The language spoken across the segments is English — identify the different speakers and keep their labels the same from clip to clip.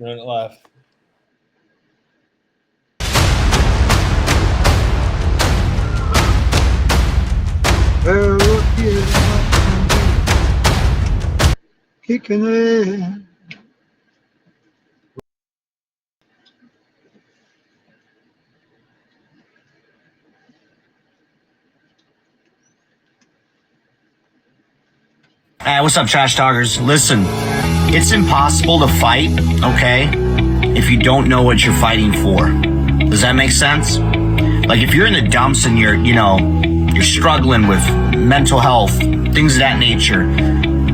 Speaker 1: Doing it live.
Speaker 2: Kicking in.
Speaker 3: What's up, trash talkers? Listen, it's impossible to fight, okay, if you don't know what you're fighting for. Does that make sense? Like, if you're in the dumps and you're struggling with mental health, things of that nature,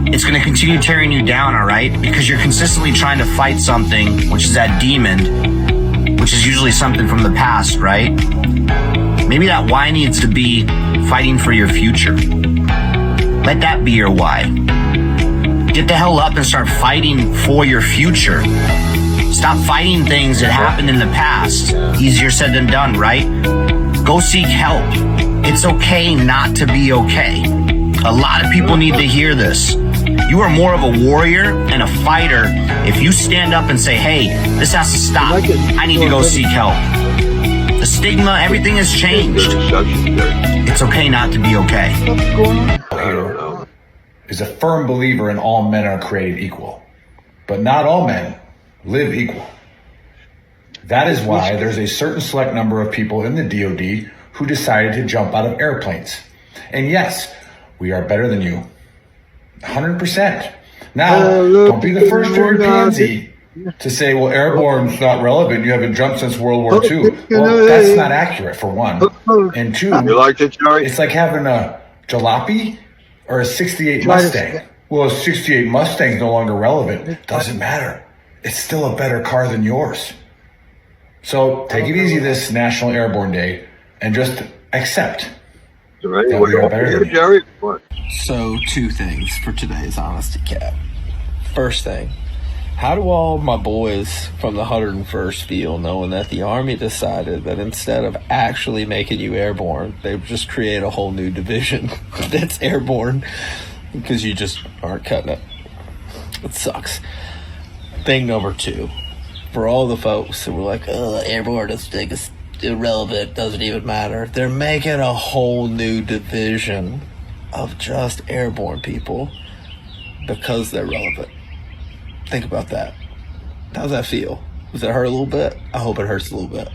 Speaker 3: it's going to continue tearing you down, all right? Because you're consistently trying to fight something, which is that demon, which is usually something from the past, right? Maybe that why needs to be fighting for your future. Let that be your why. Get the hell up and start fighting for your future. Stop fighting things that happened in the past. Easier said than done, right? Go seek help. It's okay not to be okay. A lot of people need to hear this. You are more of a warrior and a fighter if you stand up and say, hey, this has to stop. I need to go seek help. The stigma, everything has changed. It's okay not to be okay.
Speaker 4: Here is a firm believer in all men are created equal, but not all men live equal. That is why there's a certain select number of people in the DoD who decided to jump out of airplanes. And yes, we are better than you. 100%. Now, don't be the first pansy to say, well, airborne's not relevant. You haven't jumped since World War II. Well, that's not accurate, for one. And two, it's like having a jalopy or a 68 Mustang. Well, a 68 Mustang's no longer relevant. Doesn't matter. It's still a better car than yours. So take it easy this National Airborne Day and just accept that we are better than you.
Speaker 5: So, two things for today's Honesty Cat. First thing, how do all my boys from the 101st feel knowing that the Army decided that instead of actually making you airborne, they would just create a whole new division that's airborne because you just aren't cutting it? It sucks. Thing number two, for all the folks that were like, oh, airborne is irrelevant, doesn't even matter, they're making a whole new division of just airborne people because they're relevant. Think about that. How's that feel? Does it hurt a little bit? I hope it hurts a little bit.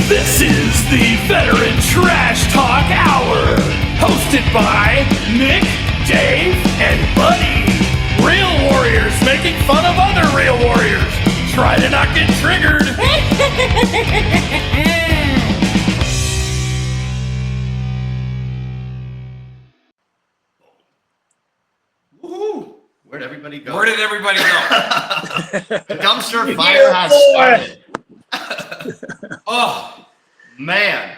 Speaker 6: This is the Veteran Trash Talk Hour, hosted by Nick, Dave, and Buddy. Real warriors making fun of other real warriors. Try to not get triggered.
Speaker 3: Woohoo! Where'd everybody go?
Speaker 7: Where did everybody go?
Speaker 3: The dumpster fire has started. Oh, man.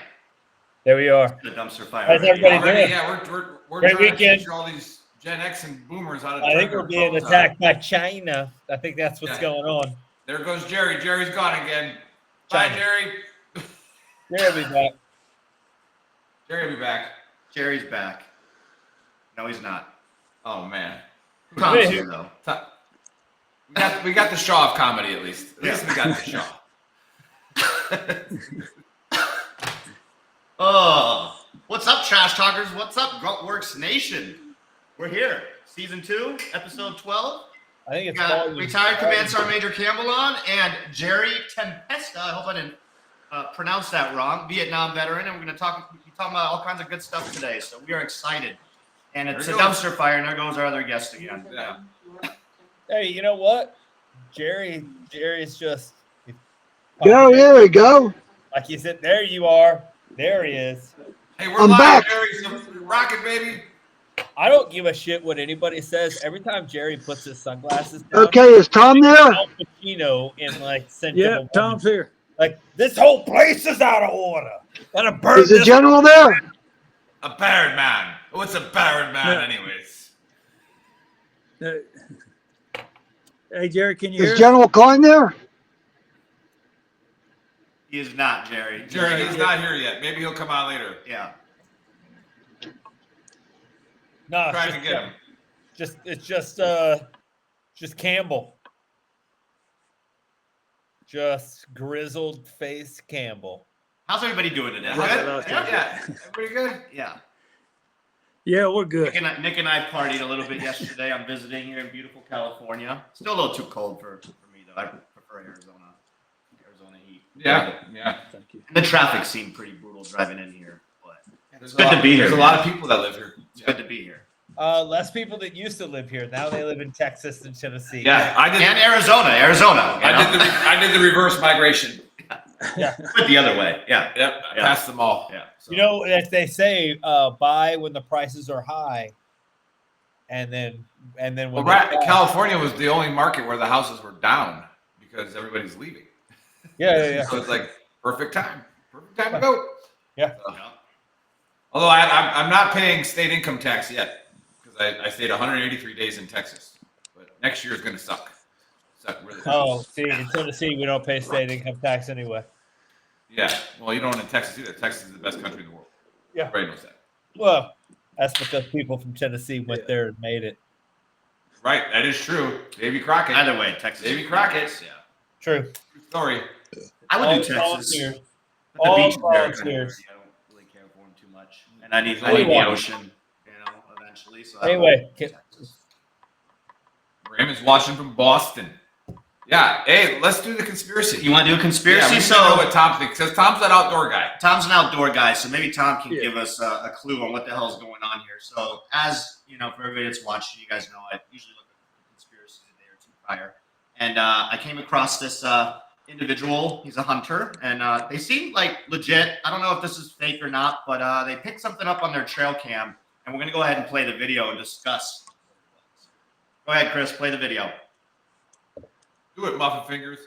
Speaker 1: There we are.
Speaker 7: The dumpster fire.
Speaker 1: How's everybody doing?
Speaker 7: Yeah, we're
Speaker 1: Great
Speaker 7: trying
Speaker 1: weekend.
Speaker 7: to teach all these Gen X and boomers how to
Speaker 1: I think we're being attacked by China. I think that's what's going on.
Speaker 7: There goes Jerry. Jerry's gone again. Bye, Jerry.
Speaker 1: Jerry will be back.
Speaker 7: Jerry will be back.
Speaker 3: Jerry's back. No, he's not.
Speaker 7: Oh, man.
Speaker 3: Tom's here, though.
Speaker 7: We got the Shaw of comedy, at least. At least we got the Shaw.
Speaker 3: Oh, what's up, Trash Talkers? What's up, Gruntworks Nation? We're here. Season 2, episode 12.
Speaker 1: I think it's
Speaker 3: got retired Command Sergeant Major Campbell on and Jerry Tempesta. I hope I didn't pronounce that wrong. Vietnam veteran, and we're going to talk about all kinds of good stuff today. So we are excited. And it's a dumpster fire, and there goes our other guest again.
Speaker 7: Yeah.
Speaker 1: Hey, you know what? Jerry's just.
Speaker 2: There we go.
Speaker 1: Like you said, there you are. There he is.
Speaker 7: Hey, we're
Speaker 2: I'm
Speaker 7: live,
Speaker 2: back.
Speaker 7: Jerry. So rocket, baby.
Speaker 1: I don't give a shit what anybody says. Every time Jerry puts his sunglasses down,
Speaker 2: Okay, is Tom there?
Speaker 1: Al Pacino in like
Speaker 8: Yeah, Tom's here.
Speaker 1: Like, this whole place is out of order. Gotta burn
Speaker 2: Is the
Speaker 1: this.
Speaker 2: general there?
Speaker 7: A barren man. What's a barren man, anyways?
Speaker 8: Hey, Jerry, can you hear
Speaker 2: Is
Speaker 8: us?
Speaker 2: General Klein there?
Speaker 9: He is not, Jerry.
Speaker 7: Jerry, he's not here yet. Maybe he'll come on later.
Speaker 9: Yeah.
Speaker 1: No,
Speaker 7: Trying to get him.
Speaker 1: it's just Campbell. Just grizzled face Campbell.
Speaker 9: How's everybody doing today?
Speaker 7: Good?
Speaker 8: Yeah.
Speaker 7: Yeah. Everybody good?
Speaker 9: Yeah.
Speaker 8: Yeah, we're good.
Speaker 9: Nick and I partied a little bit yesterday. I'm visiting here in beautiful California. Still a little too cold for me, though. I prefer Arizona heat.
Speaker 7: Yeah.
Speaker 8: Thank you.
Speaker 9: And the traffic seemed pretty brutal driving in here. But
Speaker 7: There's
Speaker 9: good to be here.
Speaker 7: There's a lot of people that live here.
Speaker 9: it's good to be here.
Speaker 1: Less people that used to live here. Now they live in Texas and Tennessee.
Speaker 7: Yeah, I did.
Speaker 9: And Arizona.
Speaker 7: I did the reverse migration.
Speaker 9: Went the other way. Yeah.
Speaker 7: Yep, I
Speaker 9: Yeah.
Speaker 7: passed them all.
Speaker 9: Yeah. So.
Speaker 1: You know, as they say, buy when the prices are high, and then when
Speaker 7: Well,
Speaker 1: they're down.
Speaker 7: California was the only market where the houses were down because everybody's leaving.
Speaker 1: Yeah.
Speaker 7: So it's like perfect time to go.
Speaker 1: Yeah.
Speaker 7: So, although I'm not paying state income tax yet because I stayed 183 days in Texas, but next year is going to suck. Suck really.
Speaker 1: Oh, see, in Tennessee we don't pay state income tax anyway.
Speaker 7: Yeah. Well, you don't in Texas either. Texas is the best country in the world.
Speaker 1: Yeah.
Speaker 7: Everybody knows that.
Speaker 1: Well, that's because people from Tennessee went there and made it.
Speaker 7: Right. That is true. Davy Crockett.
Speaker 9: Either way, Texas.
Speaker 7: Davy Crockett.
Speaker 9: Yeah.
Speaker 1: True.
Speaker 7: True story.
Speaker 9: I would
Speaker 1: All
Speaker 9: do Texas.
Speaker 1: volunteers.
Speaker 9: But the
Speaker 1: All
Speaker 9: beach is there.
Speaker 1: volunteers.
Speaker 9: I don't really care for them too much. And I need
Speaker 1: Anyway.
Speaker 9: the ocean, eventually. So
Speaker 1: Anyway,
Speaker 7: Raymond's watching from Boston. Yeah. Hey, let's do the conspiracy.
Speaker 9: you want to do a conspiracy?
Speaker 7: Yeah, we
Speaker 9: so
Speaker 7: know what Tom thinks. Because Tom's an outdoor guy.
Speaker 9: Tom's an outdoor guy, so maybe Tom can
Speaker 8: Yeah.
Speaker 9: give us a clue on what the hell is going on here. So, as you know, for everybody that's watching, you guys know I usually look at conspiracies a day or two prior, and I came across this individual. He's a hunter, and they seem like legit. I don't know if this is fake or not, but they picked something up on their trail cam, and we're gonna go ahead and play the video and discuss. Go ahead, Chris. Play the video.
Speaker 7: Do it, Muffin Fingers.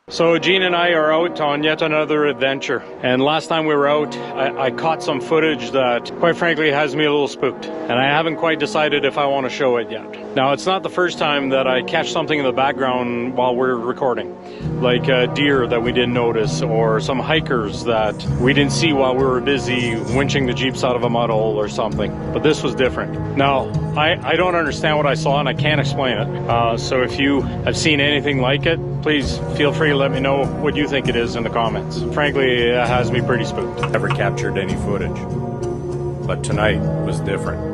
Speaker 10: So Gene and I are out on yet another adventure. And last time we were out, I caught some footage that, quite frankly, has me a little spooked. And I haven't quite decided if I want to show it yet. Now, it's not the first time that I catch something in the background while we're recording. Like a deer that we didn't notice, or some hikers that we didn't see while we were busy winching the Jeeps out of a mud hole or something. But this was different. Now, I don't understand what I saw and I can't explain it. So if you have seen anything like it, please feel free to let me know what you think it is in the comments. Frankly, it has me pretty spooked.
Speaker 11: Never captured any footage, but tonight was different.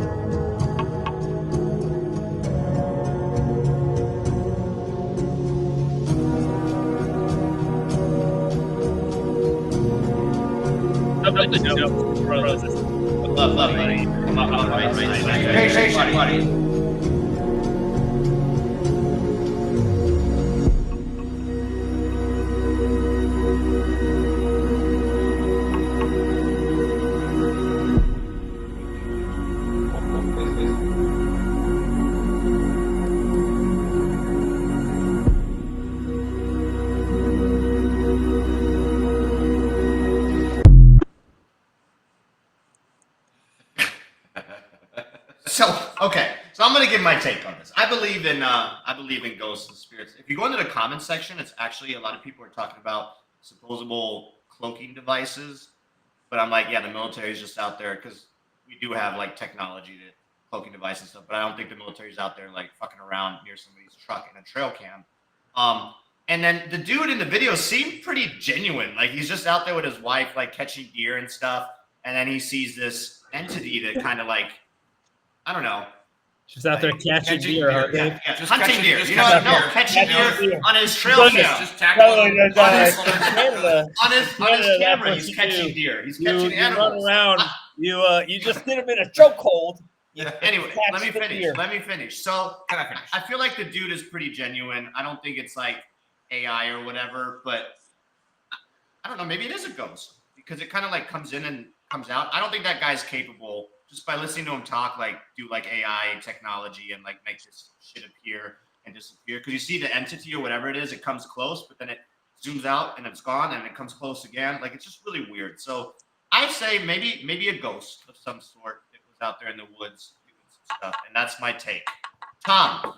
Speaker 9: Love, buddy. Come on,
Speaker 7: Hey, buddy.
Speaker 9: So I'm gonna give my take on this. I believe in ghosts and spirits. If you go into the comments section, it's actually a lot of people are talking about supposable cloaking devices. But I'm like, yeah, the military is just out there because we do have like technology that cloaking devices and stuff. But I don't think the military's out there like fucking around near somebody's truck in a trail cam. And then the dude in the video seemed pretty genuine. Like he's just out there with his wife, like catching deer and stuff. And then he sees this entity that kind of like, I don't know.
Speaker 1: She's out there catching deer.
Speaker 9: Yeah,
Speaker 7: Just
Speaker 9: hunting
Speaker 7: catching-
Speaker 9: deer.
Speaker 7: just
Speaker 9: You know,
Speaker 7: catching
Speaker 9: no,
Speaker 7: deer.
Speaker 9: catching
Speaker 1: Catching
Speaker 9: deer
Speaker 1: deer.
Speaker 9: on his trail
Speaker 1: Goodness.
Speaker 9: cam.
Speaker 7: Just tackling them.
Speaker 1: Canada.
Speaker 9: On his
Speaker 1: Canada,
Speaker 9: camera,
Speaker 1: that's
Speaker 9: he's
Speaker 1: what you
Speaker 9: catching
Speaker 1: do.
Speaker 9: deer. He's
Speaker 1: You
Speaker 9: catching
Speaker 1: run
Speaker 9: animals.
Speaker 1: around. You just get him in a chokehold.
Speaker 9: Anyway, let me
Speaker 1: Catch the
Speaker 9: finish.
Speaker 1: deer.
Speaker 9: Let me finish. So
Speaker 7: Can I finish?
Speaker 9: I feel like the dude is pretty genuine. I don't think it's like AI or whatever, but I don't know. Maybe it is a ghost because it kind of like comes in and comes out. I don't think that guy's capable just by listening to him talk, like do like AI technology and like make this shit appear and disappear. Because you see the entity or whatever it is, it comes close, but then it zooms out and it's gone and it comes close again. Like it's just really weird. So I say maybe a ghost of some sort that was out there in the woods doing some stuff, and that's my take. Tom,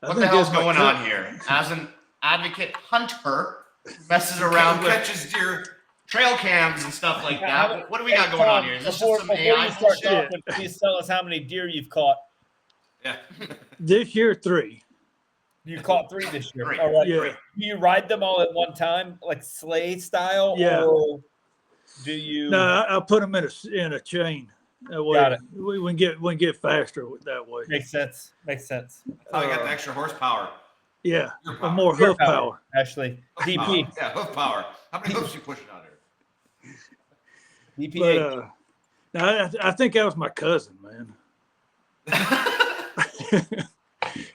Speaker 8: I
Speaker 9: what the
Speaker 8: think
Speaker 9: hell's
Speaker 8: that's my
Speaker 9: going
Speaker 8: cook.
Speaker 9: on here? As an advocate hunter, who messes around with
Speaker 7: catches deer.
Speaker 9: trail cams and stuff like
Speaker 1: How
Speaker 9: that.
Speaker 1: many-
Speaker 9: What do we got
Speaker 1: Hey,
Speaker 9: going on
Speaker 1: Tom,
Speaker 9: here? Is this
Speaker 1: before
Speaker 9: just some
Speaker 1: you
Speaker 9: AI
Speaker 1: start
Speaker 9: bullshit?
Speaker 1: talking, please tell us how many deer you've caught.
Speaker 7: Yeah.
Speaker 8: This year, 3.
Speaker 1: You caught 3 this year.
Speaker 9: Three.
Speaker 1: All right.
Speaker 8: Yeah.
Speaker 1: Do you ride them all at one time, like sleigh style,
Speaker 8: Yeah.
Speaker 1: or do you?
Speaker 8: No, I put them in a chain. That way,
Speaker 1: Got it.
Speaker 8: we can get faster that way.
Speaker 1: Makes sense. Makes sense.
Speaker 7: That's how you got the extra horsepower.
Speaker 8: Yeah,
Speaker 7: Your
Speaker 8: or
Speaker 7: power.
Speaker 8: more
Speaker 1: Deer
Speaker 8: hoof power.
Speaker 1: Actually,
Speaker 7: Hoof
Speaker 1: DP.
Speaker 7: power. Yeah, hoof power. How many hoofs you pushing out here?
Speaker 1: DPH.
Speaker 8: But no, I think that was my cousin, man.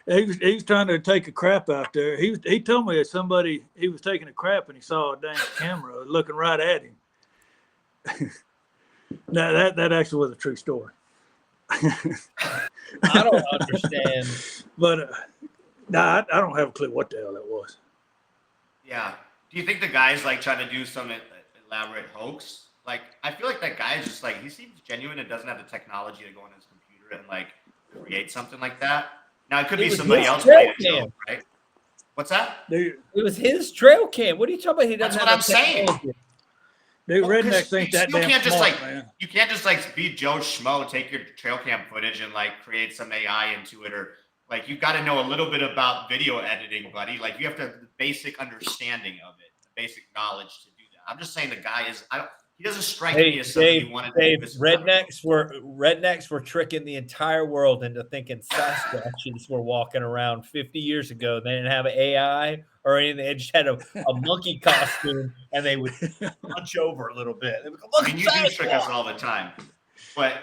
Speaker 8: He was trying to take a crap out there. He told me that he was taking a crap and he saw a dang camera looking right at him. No, that actually was a true story.
Speaker 1: I don't understand.
Speaker 8: But no, I don't have a clue what the hell that was.
Speaker 9: Yeah. Do you think the guy's like trying to do some elaborate hoax? Like, I feel like that guy is just like, he seems genuine and doesn't have the technology to go on his computer and like create something like that. Now it could be
Speaker 1: was
Speaker 9: somebody
Speaker 1: his
Speaker 9: else
Speaker 1: trail
Speaker 9: playing a
Speaker 1: cam.
Speaker 9: joke, right? What's that?
Speaker 8: Dude,
Speaker 1: It was his trail cam. What are you talking about? He doesn't
Speaker 9: That's what
Speaker 1: have
Speaker 9: I'm
Speaker 1: the
Speaker 9: saying.
Speaker 1: technology.
Speaker 8: Well, rednecks ain't
Speaker 9: you
Speaker 8: that damn
Speaker 9: can't just
Speaker 8: smart,
Speaker 9: like
Speaker 8: man.
Speaker 9: you can't just like be Joe Schmo, take your trail cam footage and like create some AI into it, or like you got to know a little bit about video editing, buddy. Like you have to have the basic understanding of it, the basic knowledge to do that. I'm just saying the guy is he doesn't strike me as somebody who wanted to do this.
Speaker 1: Rednecks were tricking the entire world into thinking Sasquatches were walking around 50 years ago. They didn't have AI or anything. They just had a monkey costume, and they would punch over a little bit. They would go,
Speaker 9: I mean, you do trick us all the time, but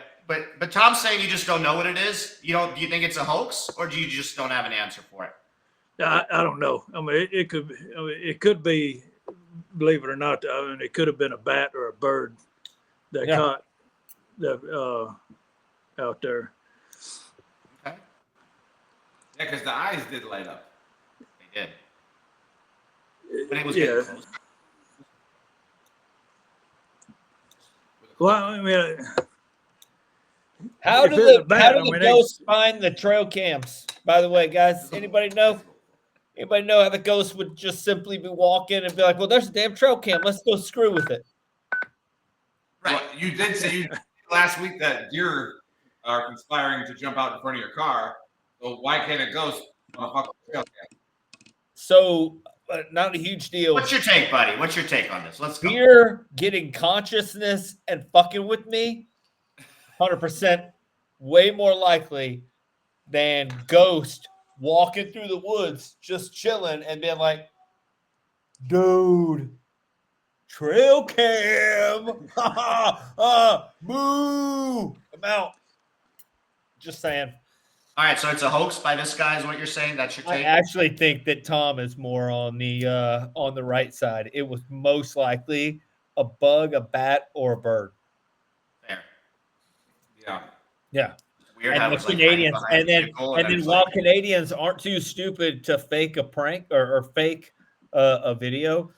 Speaker 9: Tom's saying you just don't know what it is. Do you think it's a hoax, or do you just don't have an answer for it?
Speaker 8: I don't know. I mean, it could be, believe it or not. I mean, it could have been a bat or a bird that caught that out there.
Speaker 9: Okay.
Speaker 7: Yeah, because the eyes did light up.
Speaker 9: They did. But it was
Speaker 8: Yeah.
Speaker 9: getting close.
Speaker 8: Well, I mean,
Speaker 1: How
Speaker 8: if
Speaker 1: do
Speaker 8: it's a
Speaker 1: the
Speaker 8: bat,
Speaker 1: how do the ghosts find the trail cams? By the way, guys, anybody know? Anybody know how the ghost would just simply be walking and be like, "Well, there's a damn trail cam. Let's go screw with it."
Speaker 7: Right. Well, you did say last week that deer are conspiring to jump out in front of your car. So why can't a ghost on a fucking trail cam?
Speaker 1: So, not a huge deal.
Speaker 9: What's your take, buddy? What's your take on this? Let's go.
Speaker 1: Deer getting consciousness and fucking with me, 100% way more likely than ghost walking through the woods just chilling and being like, dude, trail cam, boo, I'm out. Just saying.
Speaker 9: All right, so it's a hoax by this guy, is what you're saying? That's your
Speaker 1: I
Speaker 9: take?
Speaker 1: actually think that Tom is more on the right side. It was most likely a bug, a bat, or a bird.
Speaker 9: Fair.
Speaker 7: Yeah.
Speaker 1: Yeah.
Speaker 9: Weird
Speaker 1: And
Speaker 9: how
Speaker 1: the
Speaker 9: it was like
Speaker 1: Canadians,
Speaker 9: hiding
Speaker 1: and
Speaker 9: behind a
Speaker 1: then
Speaker 9: vehicle,
Speaker 1: and
Speaker 9: then
Speaker 1: then
Speaker 9: it's
Speaker 1: while
Speaker 9: like-
Speaker 1: Canadians aren't too stupid to fake a prank or fake a video,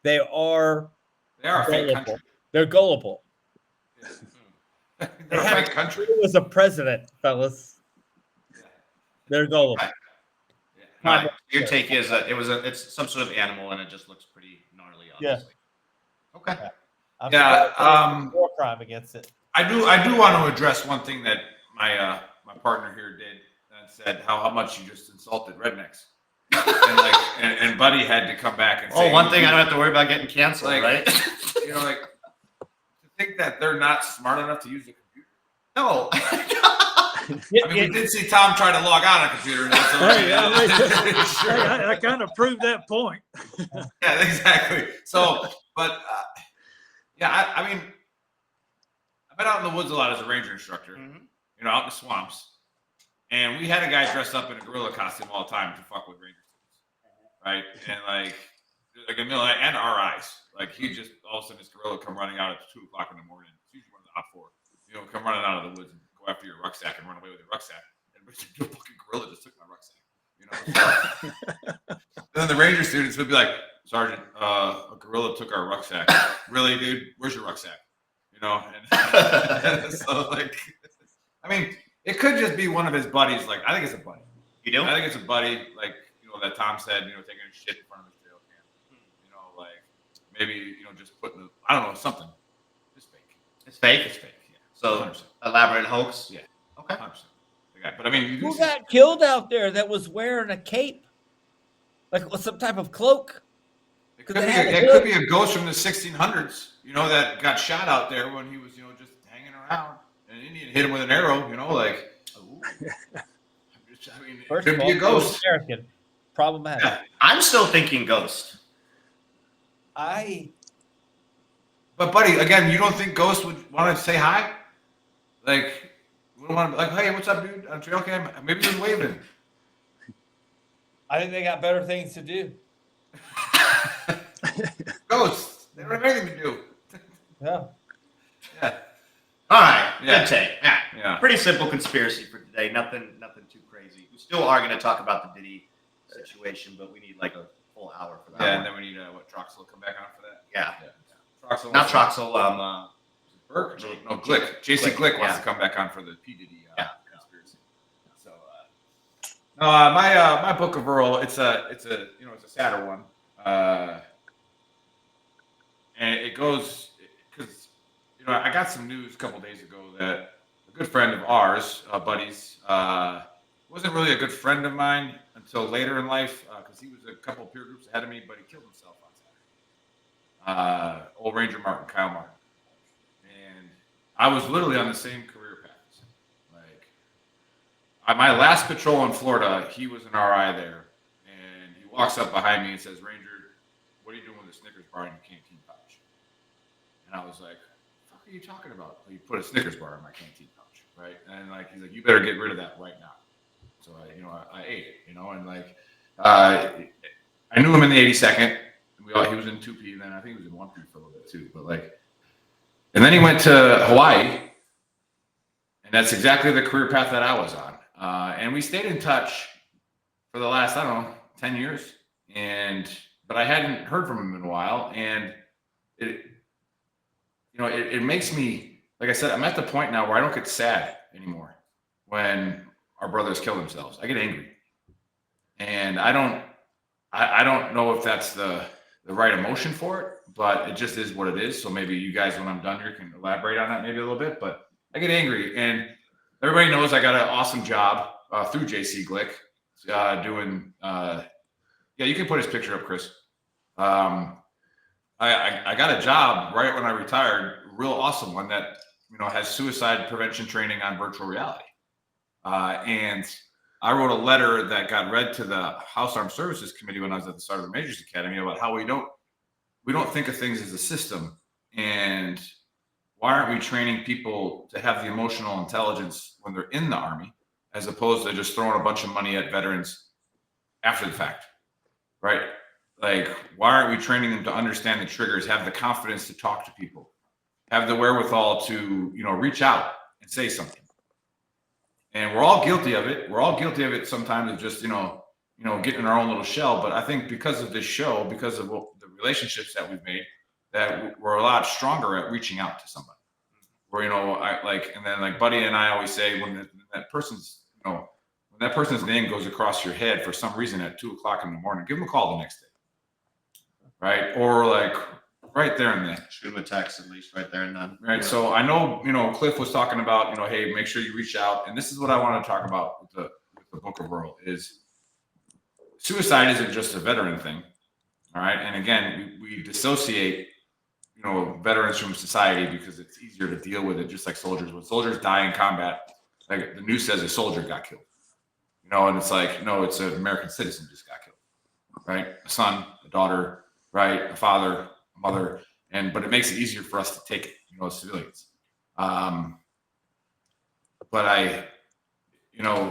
Speaker 1: they are
Speaker 7: a fake
Speaker 1: gullible.
Speaker 7: country.
Speaker 1: They're gullible.
Speaker 7: They're a fake country.
Speaker 1: It was a president, fellas. They're gullible.
Speaker 9: Right. Yeah. All right. Your take is it's some sort of animal and it just looks pretty gnarly, obviously. Okay.
Speaker 1: I'm
Speaker 7: Yeah,
Speaker 1: surprised there's war crime against it.
Speaker 7: I do want to address one thing that my partner here did and said how much you just insulted rednecks. and Buddy had to come back and say,
Speaker 9: one thing I don't have to worry about getting canceled, right?
Speaker 7: You know, like to think that they're not smart enough to use a computer.
Speaker 9: No.
Speaker 7: I mean, we did see Tom try to log on a computer. And that's
Speaker 8: I kind of proved that point.
Speaker 7: Yeah, exactly. So, but yeah, I mean, I've been out in the woods a lot as a ranger instructor. You know, out in the swamps, and we had a guy dressed up in a gorilla costume all the time to fuck with ranger students, right? And like in the middle of the night, and our eyes, like he just all of a sudden this gorilla come running out at 2:00 in the morning. It's usually one of the op four, you know, come running out of the woods and go after your rucksack and run away with your rucksack. And the fucking gorilla just took my rucksack, you know. So, then the ranger students would be like, Sergeant, a gorilla took our rucksack. Really, dude? Where's your rucksack? You know, and so like, I mean, it could just be one of his buddies. Like, I think it's a buddy.
Speaker 9: You do?
Speaker 7: I think it's a buddy, like, that Tom said, taking a shit in front of his trail cam. Like maybe, just putting, I don't know, something. It's fake.
Speaker 9: It's fake?
Speaker 7: It's fake, yeah.
Speaker 9: So
Speaker 7: 100%.
Speaker 9: Elaborate hoax?
Speaker 7: Yeah.
Speaker 9: Okay.
Speaker 7: 100%. But I mean,
Speaker 1: who got killed out there that was wearing a cape? Like some type of cloak?
Speaker 7: It could be a ghost from the 1600s, that got shot out there when he was, just hanging around. And an Indian hit him with an arrow, like, ooh. I mean,
Speaker 1: First
Speaker 7: it could
Speaker 1: of all,
Speaker 7: be a ghost.
Speaker 1: American. Problematic.
Speaker 9: Yeah. I'm still thinking ghost.
Speaker 7: But buddy, again, you don't think ghosts would want to say hi? Like, wouldn't want to be like, hey, what's up, dude? On trail cam, maybe he was waving.
Speaker 1: I think they got better things to do.
Speaker 7: Ghosts, they don't have anything to do.
Speaker 1: Yeah.
Speaker 9: Yeah. All right.
Speaker 7: Yeah.
Speaker 9: Good take. Yeah.
Speaker 7: Yeah.
Speaker 9: Pretty simple conspiracy for today. Nothing too crazy. We still are going to talk about the Diddy situation, but we need like a full hour for that.
Speaker 7: Yeah,
Speaker 9: one.
Speaker 7: and then we need Troxel to come back on for that.
Speaker 9: Yeah.
Speaker 7: Troxel.
Speaker 9: Not Troxel.
Speaker 7: Burke? No, Glick. JC Glick wants
Speaker 9: yeah.
Speaker 7: to come back on for the P Diddy conspiracy. So, my book of Earl, it's a sadder one, and it goes because I got some news a couple days ago that a good friend of ours, buddies, wasn't really a good friend of mine until later in life because he was a couple peer groups ahead of me, but he killed himself on Saturday. Old Ranger Martin, Kyle Martin. And I was literally on the same career path. Like, my last patrol in Florida, he was an RI there, and he walks up behind me and says, "Ranger, what are you doing with a Snickers bar in your canteen pouch?" And I was like, "What the fuck are you talking about?" He put a Snickers bar in my canteen pouch, right? And like, he's like, "You better get rid of that right now." So I ate it, and like, I knew him in the 82nd. He was in 2P, and then I think he was in 1P for a little bit too. But like, and then he went to Hawaii, and that's exactly the career path that I was on. And we stayed in touch for the last, 10 years. But I hadn't heard from him in a while, and it makes me, like I said, I'm at the point now where I don't get sad anymore when our brothers kill themselves. I get angry, and I don't know if that's the right emotion for it, but it just is what it is. So maybe you guys, when I'm done here, can elaborate on that maybe a little bit. But I get angry, and everybody knows I got an awesome job through JC Glick doing. Yeah, you can put his picture up, Chris. I got a job right when I retired, real awesome one that has suicide prevention training on virtual reality. And I wrote a letter that got read to the House Armed Services Committee when I was at the Sergeant Majors Academy about how we don't think of things as a system, and why aren't we training people to have the emotional intelligence when they're in the Army, as opposed to just throwing a bunch of money at veterans after the fact, right? Like, why aren't we training them to understand the triggers, have the confidence to talk to people, have the wherewithal to reach out and say something? And we're all guilty of it. We're all guilty of it sometimes of just, getting in our own little shell. But I think because of this show, because of the relationships that we've made, that we're a lot stronger at reaching out to somebody. Where, and then like Buddy and I always say, when that person's name goes across your head for some reason at 2:00 in the morning, give them a call the next day. Right. Or like right there and then.
Speaker 9: Shoot him a text at least right there and then.
Speaker 7: Right. So I know, Cliff was talking about, hey, make sure you reach out. And this is what I want to talk about with the Book of Earl is suicide isn't just a veteran thing. All right. And again, we dissociate, veterans from society because it's easier to deal with it, just like soldiers. When soldiers die in combat, like the news says a soldier got killed, and it's like, no, it's an American citizen just got killed, right? A son, a daughter, right? A father, a mother. But it makes it easier for us to take it, as civilians. But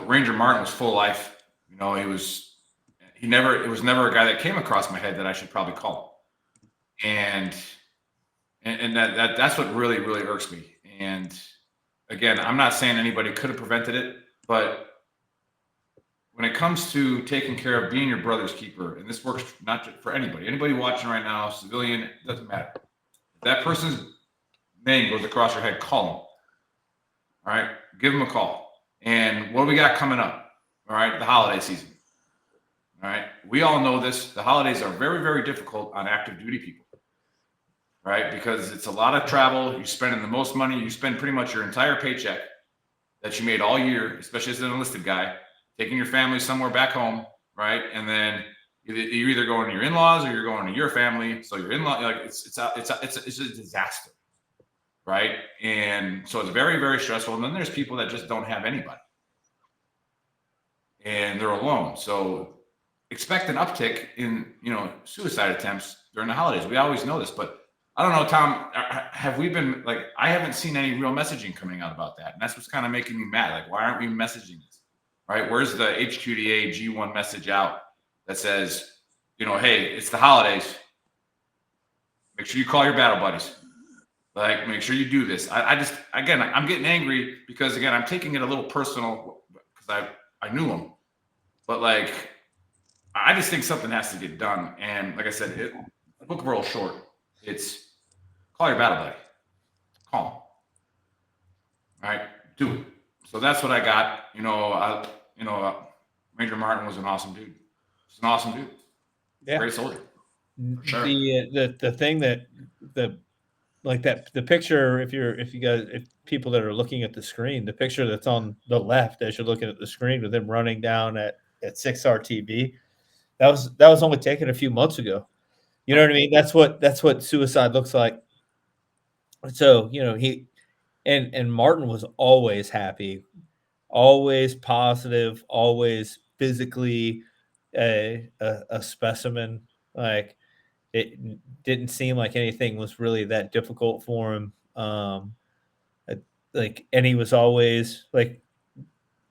Speaker 7: Ranger Martin was full life. It was never a guy that came across my head that I should probably call him. And that's what really, really irks me. And again, I'm not saying anybody could have prevented it, but when it comes to taking care of being your brother's keeper, and this works not just for anybody watching right now, civilian, it doesn't matter. If that person's name goes across your head, call them. All right, give them a call. And what do we got coming up? All right, the holiday season. All right, we all know this. The holidays are very, very difficult on active duty people. Right, because it's a lot of travel. You're spending the most money. You spend pretty much your entire paycheck that you made all year, especially as an enlisted guy, taking your family somewhere back home, right? And then you're either going to your in-laws or you're going to your family. So your in-law, like it's a disaster, right? And so it's very, very stressful. And then there's people that just don't have anybody, and they're alone. So expect an uptick in suicide attempts during the holidays. We always know this, but I don't know, Tom, have we been like, I haven't seen any real messaging coming out about that. And that's what's kind of making me mad. Like, why aren't we messaging this? Right? Where's the HQDA G1 message out that says, hey, it's the holidays. Make sure you call your battle buddies. Like, make sure you do this. I'm getting angry because, again, I'm taking it a little personal because I knew him. But, like, I just think something has to get done. And, like I said, the book real short. It's call your battle buddy. Call him. All right, do it. So that's what I got. Major Martin was an awesome dude. He's an awesome dude.
Speaker 1: Yeah.
Speaker 7: Great soldier. For sure.
Speaker 1: The thing that the picture, if people that are looking at the screen, the picture that's on the left as you're looking at the screen with him running down at 6RTB, that was only taken a few months ago. You know what I mean? That's what suicide looks like. So, he and Martin was always happy, always positive, always physically a specimen. Like, it didn't seem like anything was really that difficult for him. And he was always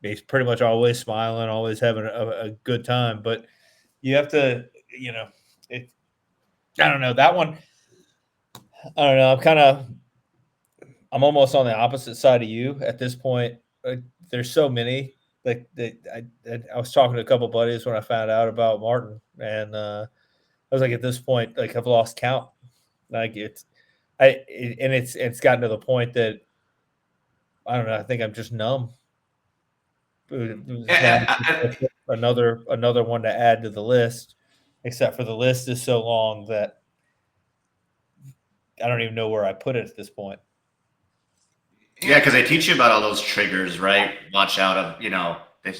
Speaker 1: he's pretty much always smiling, always having a good time. But you have to, I don't know that one. I don't know. I'm almost on the opposite side of you at this point. There's so many. I was talking to a couple buddies when I found out about Martin, and I was like, at this point, I've lost count. It's gotten to the point that I don't know. I think I'm just numb. Another one to add to the list, except for the list is so long that I don't even know where I put it at this point.
Speaker 9: Yeah, because they teach you about all those triggers, right? Watch out of, the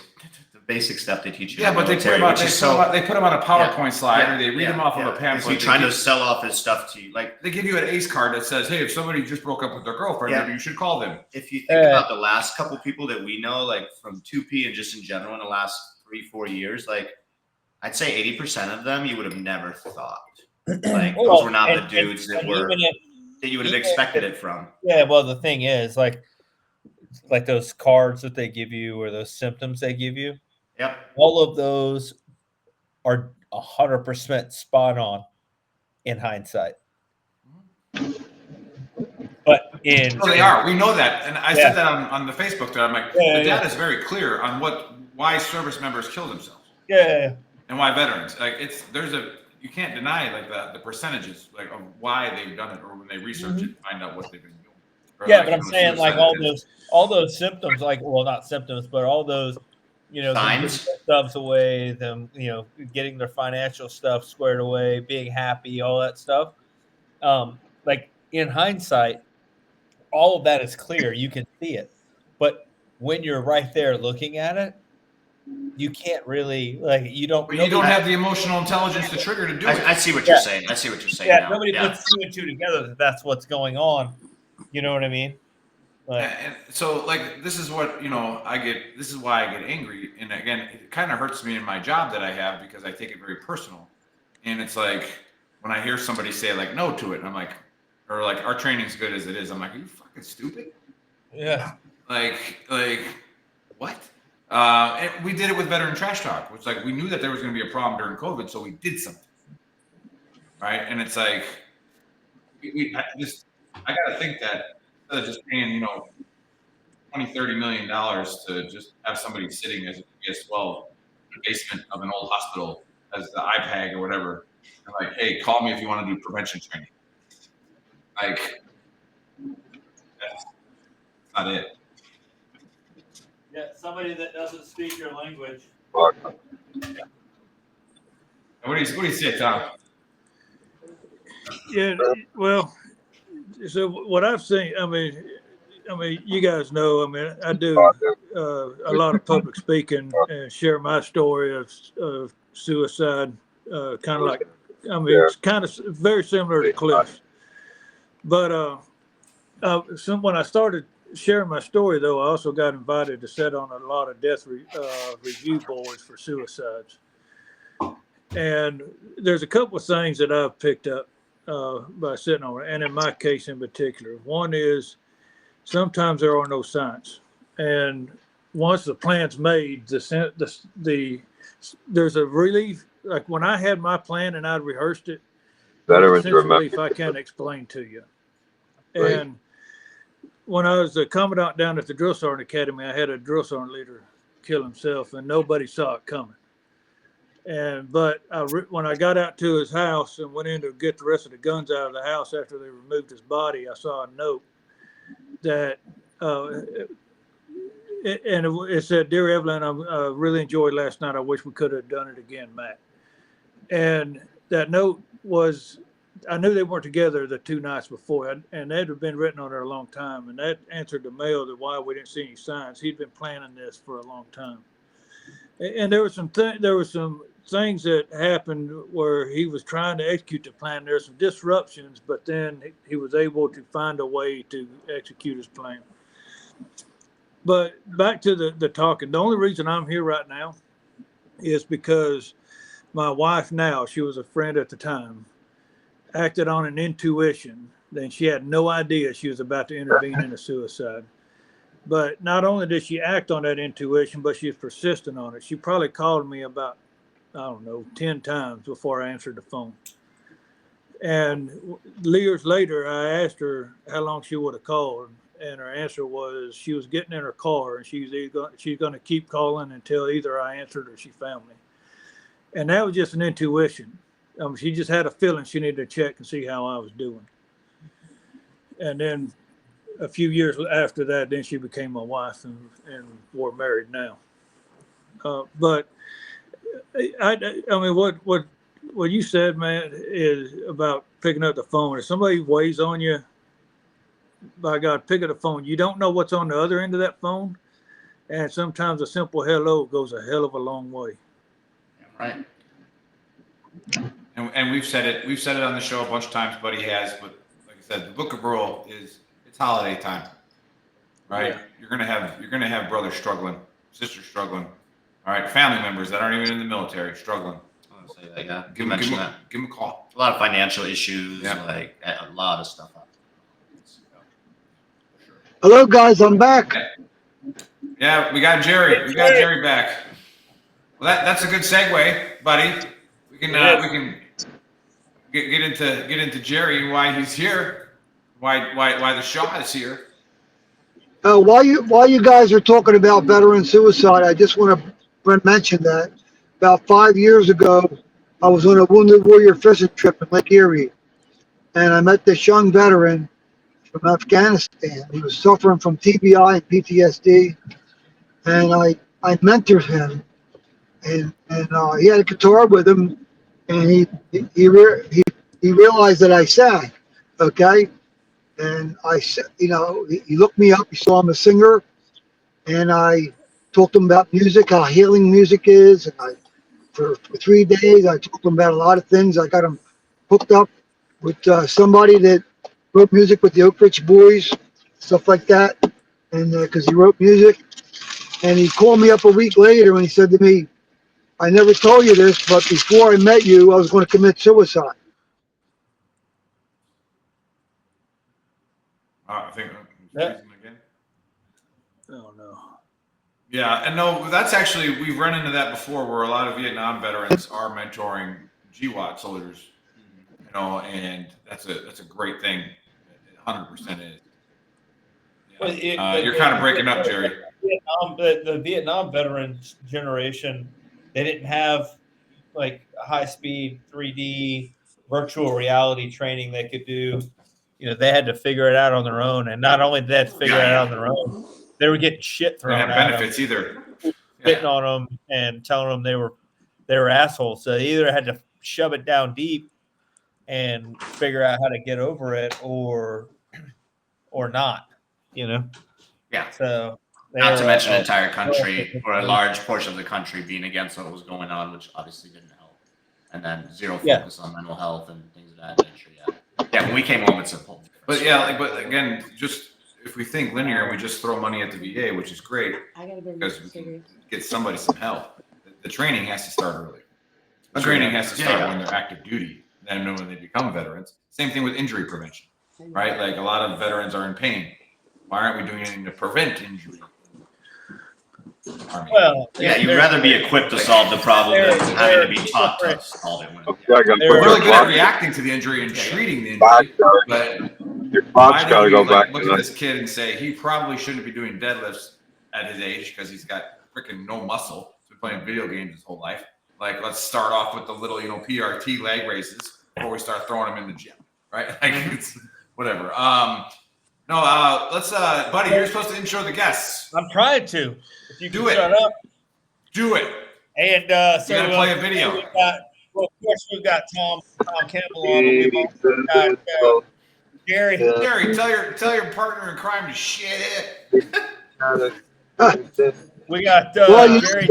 Speaker 9: basic stuff they teach you.
Speaker 7: Yeah, but they put them on a PowerPoint slide, or they read them off of a pamphlet.
Speaker 9: He's trying to sell off his stuff to you. Like,
Speaker 7: they give you an ACE card that says, "Hey, if somebody just broke up with their girlfriend, maybe you should call them."
Speaker 9: If you think about the last couple people that we know, like from 2P and just in general in the last 3-4 years, like I'd say 80% of them you would have never thought. Like those were not the dudes that you would have expected it from.
Speaker 1: Yeah, well, the thing is, like those cards that they give you or those symptoms they give you.
Speaker 9: Yep.
Speaker 1: All of those are 100% spot on in hindsight. But
Speaker 7: they are. We know that, and I said that on the Facebook thread. I'm like, the data is very clear on why service members kill themselves.
Speaker 1: Yeah.
Speaker 7: And why veterans. Like you can't deny the percentages of why they've done it, or when they research it, find out what they've been doing. Or
Speaker 1: but I'm saying all those symptoms, not symptoms, but all those,
Speaker 9: signs,
Speaker 1: stuffs away, them, getting their financial stuff squared away, being happy, all that stuff. In hindsight, all of that is clear. You can see it, but when you're right there looking at it, you can't really you don't
Speaker 7: have the emotional intelligence to trigger to do it.
Speaker 9: I see what you're saying. I see what you're saying.
Speaker 1: Yeah, nobody puts 2 and 2 together that's what's going on. You know what I mean?
Speaker 7: And so this is what I get. This is why I get angry. And again, it kind of hurts me in my job that I have because I take it very personal. And it's like when I hear somebody say no to it, I'm like, or our training's good as it is. I'm like, are you fucking stupid?
Speaker 1: Yeah.
Speaker 7: What? And we did it with Veteran Trash Talk, which we knew that there was going to be a problem during COVID, so we did something. Right? And it's like, I got to think that instead of just paying, $20-30 million to just have somebody sitting as a PS12 in the basement of an old hospital as the iPad or whatever, and hey, call me if you want to do prevention training. That's not it.
Speaker 1: Yeah, somebody that doesn't speak your language.
Speaker 7: What do you say, Tom?
Speaker 8: Yeah, well, so what I've seen, I mean, you guys know, I mean, I do a lot of public speaking and share my story of suicide, kind of like, I mean, it's kind of very similar to Cliff's. But when I started sharing my story, though, I also got invited to sit on a lot of death review boards for suicides. And there's a couple of things that I've picked up by sitting on it, and in my case in particular. One is sometimes there are no signs, and once the plan's made, there's a relief. Like when I had my plan and I rehearsed it, there's a sense of relief I can't explain to you. Right. And when I was a commandant down at the Drill Sergeant Academy, I had a drill sergeant leader kill himself, and nobody saw it coming. But when I got out to his house and went in to get the rest of the guns out of the house after they removed his body, I saw a note that, it said, "Dear Evelyn, I really enjoyed last night. I wish we could have done it again, Matt." And that note was, I knew they weren't together the 2 nights before, and that had been written on there a long time. And that answered the mail that why we didn't see any signs. He'd been planning this for a long time. And there were some things that happened where he was trying to execute the plan. There were some disruptions, but then he was able to find a way to execute his plan. But back to the talking. The only reason I'm here right now is because my wife now, she was a friend at the time, acted on an intuition. Then she had no idea she was about to intervene in a suicide. But not only did she act on that intuition, but she was persistent on it. She probably called me about, I don't know, 10 times before I answered the phone. And years later, I asked her how long she would have called. And her answer was she was getting in her car and she's going to keep calling until either I answered or she found me. And that was just an intuition. She just had a feeling she needed to check and see how I was doing. And then a few years after that, then she became my wife, and we're married now. But I mean, what you said, man, is about picking up the phone. If somebody weighs on you, by God, pick up the phone. You don't know what's on the other end of that phone, and sometimes a simple hello goes a hell of a long way.
Speaker 9: Right.
Speaker 7: And we've said it on the show a bunch of times. Buddy has, but like I said, the Book of Burl it's holiday time, right? Yeah. You're gonna have brothers struggling, sisters struggling, all right, family members that aren't even in the military struggling.
Speaker 9: I'll say that, yeah.
Speaker 7: Give them a call.
Speaker 9: A lot of financial issues,
Speaker 7: yeah.
Speaker 9: Like a lot of stuff.
Speaker 2: Hello, guys. I'm back.
Speaker 7: Yeah, we got Jerry. We got Jerry back. Well, that's a good segue, buddy. We can get into Jerry and why he's here. Why the Shaw is here?
Speaker 2: While you guys are talking about veteran suicide, I just want to mention that about 5 years ago, I was on a Wounded Warrior fishing trip in Lake Erie, and I met this young veteran from Afghanistan. He was suffering from TBI and PTSD, and I mentored him, and he had a guitar with him, and he realized that I sang, okay. And I said, he looked me up. He saw I'm a singer, and I talked to him about music, how healing music is. And for 3 days, I talked to him about a lot of things. I got him hooked up with somebody that wrote music with the Oak Ridge Boys, stuff like that. And because he wrote music, and he called me up a week later, and he said to me, "I never told you this, but before I met you, I was going to commit suicide."
Speaker 7: I think
Speaker 1: yeah.
Speaker 7: Again.
Speaker 8: Oh no.
Speaker 7: Yeah, and no, that's actually we've run into that before, where a lot of Vietnam veterans are mentoring GWAT soldiers, and that's a great thing. 100% is. Yeah. Well, you're kind of breaking up, Jerry.
Speaker 1: The Vietnam veterans generation, they didn't have like high-speed 3D virtual reality training they could do. They had to figure it out on their own, and not only did they have to figure it out on their own, they were getting shit
Speaker 7: They didn't
Speaker 1: thrown
Speaker 7: have
Speaker 1: at
Speaker 7: benefits either.
Speaker 1: spitting on them and telling them they were assholes. So they either had to shove it down deep and figure out how to get over it, or not.
Speaker 9: Yeah.
Speaker 1: So
Speaker 9: not to mention the entire country, or a large portion of the country, being against what was going on, which obviously didn't help. And then zero focus on mental health and things of that nature. Yeah, when we came home, it's a whole different
Speaker 7: but again, just if we think linear, we just throw money at the VA, which is great because we can get somebody some help. The training has to start early. The training has to start when they're active duty, then when they become veterans. Same thing with injury prevention, right? Like a lot of veterans are in pain. Why aren't we doing anything to prevent injury?
Speaker 1: Well,
Speaker 9: you'd rather be equipped to solve the problem than having to be taught to solve it.
Speaker 7: We're really good at reacting to the injury and treating the injury, but why do we look at this kid and say he probably shouldn't be doing deadlifts at his age because he's got freaking no muscle. He's been playing video games his whole life. Like, let's start off with the little, PRT leg raises before we start throwing him in the gym, right? Like, it's whatever. Let's, buddy, you're supposed to intro the guests.
Speaker 1: I'm trying to. If you
Speaker 7: do it,
Speaker 1: shut up.
Speaker 7: Do it.
Speaker 1: And
Speaker 7: so you gotta play a video.
Speaker 1: Of course, we've got Tom Campbell on. We've also got Jerry.
Speaker 7: Jerry, tell your partner in crime to shit it.
Speaker 1: We got Jerry.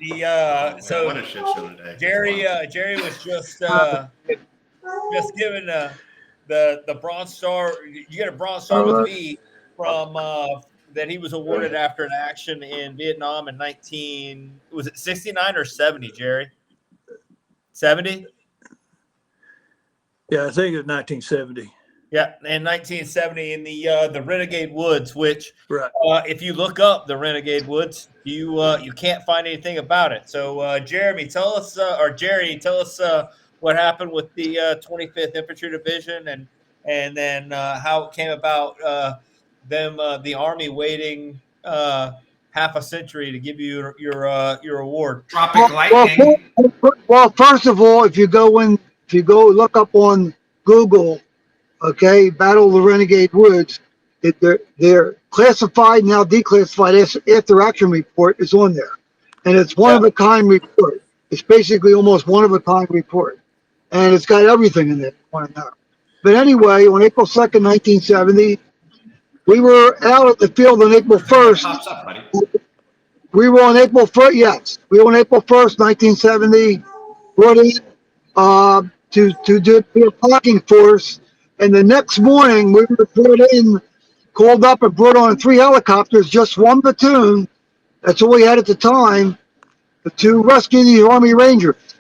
Speaker 9: What a shit show today.
Speaker 1: Jerry was just given the Bronze Star. You get a Bronze Star with me from that he was awarded after an action in Vietnam in 69 or 70, Jerry? 70?
Speaker 8: Yeah, I think it was 1970.
Speaker 1: Yeah, in 1970 in the Renegade Woods, which
Speaker 8: right.
Speaker 1: If you look up the Renegade Woods, you can't find anything about it. So Jerry, tell us what happened with the 25th Infantry Division and then how it came about the Army waiting half a century to give you your award.
Speaker 7: Tropic lightning.
Speaker 2: Well, first of all, if you go look up on Google, okay, Battle of the Renegade Woods, they're classified, now declassified after action report is on there. And it's one of a kind report. It's basically almost one of a kind report. And it's got everything in it. But anyway, on April 2nd, 1970, we were out at the field on April 1st.
Speaker 7: Pops up, buddy.
Speaker 2: We were on April 1st, yes. We were on April 1st, 1970, brought in to do a blocking force. And the next morning, we were called up and brought on 3 helicopters, just one platoon. That's all we had at the time, to rescue the Army Rangers.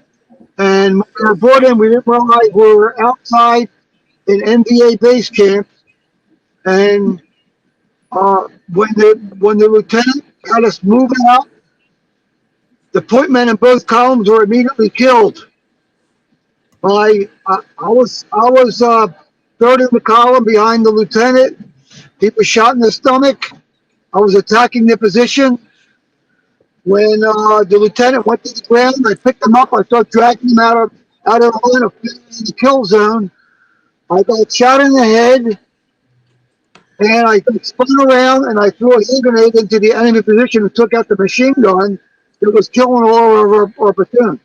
Speaker 2: And when we were brought in, we didn't realize we were outside in NVA base camp. And when the lieutenant had us moving out, the point men in both columns were immediately killed. I was third in the column behind the lieutenant. He was shot in the stomach. I was attacking the position. When the lieutenant went to the ground, I picked him up. I started dragging him out of the line of the kill zone. I got shot in the head, and I spun around and I threw a hand grenade into the enemy position and took out the machine gun that was killing all of our platoon.